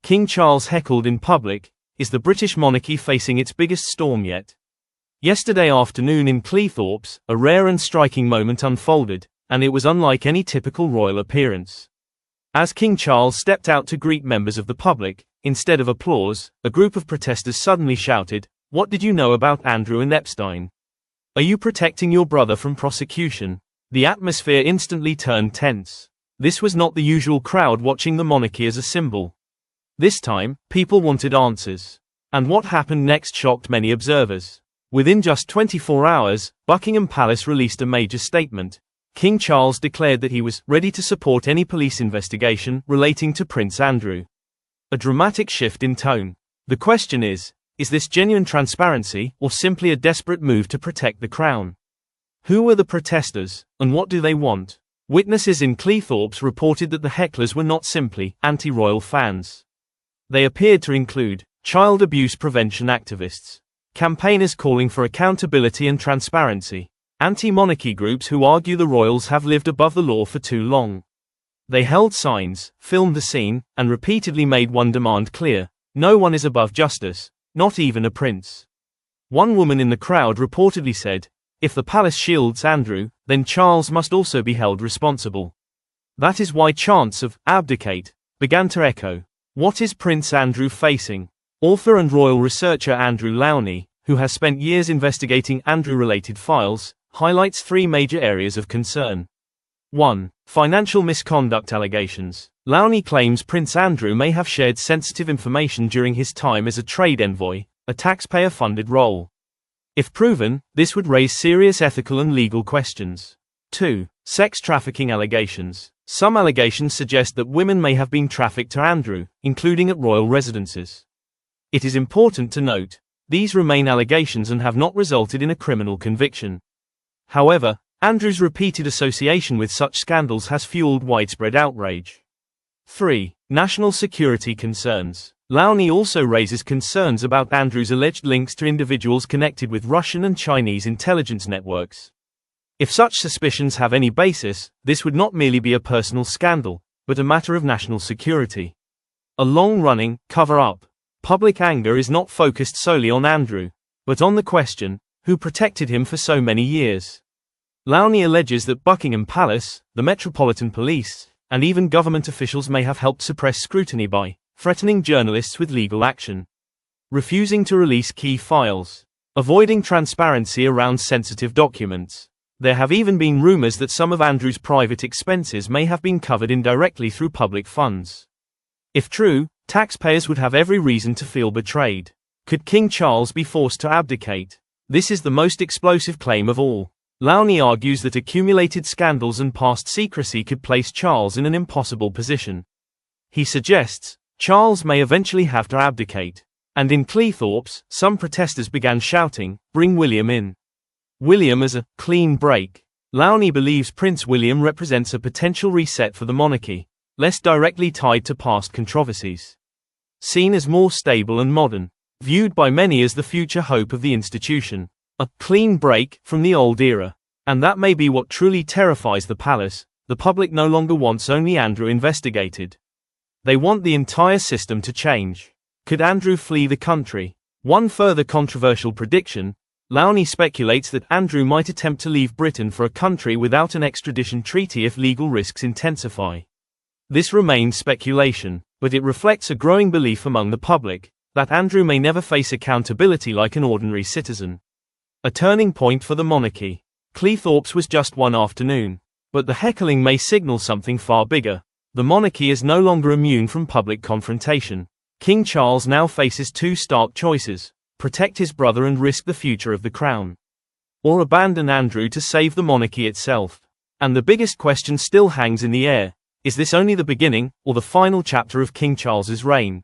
King Charles heckled in public. Is the British monarchy facing its biggest storm yet? Yesterday afternoon in Cleethorpes, a rare and striking moment unfolded, and it was unlike any typical royal appearance. As King Charles stepped out to greet members of the public, instead of applause, a group of protesters suddenly shouted, "What did you know about Andrew and Epstein? Are you protecting your brother from prosecution?" The atmosphere instantly turned tense. This was not the usual crowd watching the monarchy as a symbol. This time, people wanted answers. And what happened next shocked many observers. Within just 24 hours, Buckingham Palace released a major statement. King Charles declared that he was ready to support any police investigation relating to Prince Andrew. A dramatic shift in tone. The question is this genuine transparency, or simply a desperate move to protect the crown? Who were the protesters, and what do they want? Witnesses in Cleethorpes reported that the hecklers were not simply anti-royal fans. They appeared to include child abuse prevention activists, campaigners calling for accountability and transparency, anti-monarchy groups who argue the royals have lived above the law for too long. They held signs, filmed the scene, and repeatedly made one demand clear: no one is above justice, not even a prince. One woman in the crowd reportedly said, "If the palace shields Andrew, then Charles must also be held responsible." That is why chants of "abdicate" began to echo. What is Prince Andrew facing? Author and royal researcher Andrew Lownie, who has spent years investigating Andrew-related files, highlights three major areas of concern. 1. Financial misconduct allegations. Lownie claims Prince Andrew may have shared sensitive information during his time as a trade envoy, a taxpayer-funded role. If proven, this would raise serious ethical and legal questions. 2. Sex trafficking allegations. Some allegations suggest that women may have been trafficked to Andrew, including at royal residences. It is important to note, these remain allegations and have not resulted in a criminal conviction. However, Andrew's repeated association with such scandals has fueled widespread outrage. 3. National security concerns. Lownie also raises concerns about Andrew's alleged links to individuals connected with Russian and Chinese intelligence networks. If such suspicions have any basis, this would not merely be a personal scandal, but a matter of national security. A long-running cover-up. Public anger is not focused solely on Andrew, but on the question, who protected him for so many years? Lownie alleges that Buckingham Palace, the Metropolitan Police, and even government officials may have helped suppress scrutiny by threatening journalists with legal action, refusing to release key files, avoiding transparency around sensitive documents. There have even been rumors that some of Andrew's private expenses may have been covered indirectly through public funds. If true, taxpayers would have every reason to feel betrayed. Could King Charles be forced to abdicate? This is the most explosive claim of all. Lownie argues that accumulated scandals and past secrecy could place Charles in an impossible position. He suggests Charles may eventually have to abdicate. And in Cleethorpes, some protesters began shouting, "Bring William in." William as a clean break. Lownie believes Prince William represents a potential reset for the monarchy, less directly tied to past controversies. Seen as more stable and modern, viewed by many as the future hope of the institution. A clean break from the old era. And that may be what truly terrifies the palace. The public no longer wants only Andrew investigated. They want the entire system to change. Could Andrew flee the country? One further controversial prediction. Lownie speculates that Andrew might attempt to leave Britain for a country without an extradition treaty if legal risks intensify. This remains speculation, but it reflects a growing belief among the public that Andrew may never face accountability like an ordinary citizen. A turning point for the monarchy. Cleethorpes was just one afternoon, but the heckling may signal something far bigger. The monarchy is no longer immune from public confrontation. King Charles now faces two stark choices: protect his brother and risk the future of the crown, or abandon Andrew to save the monarchy itself. And the biggest question still hangs in the air: is this only the beginning, or the final chapter of King Charles's reign?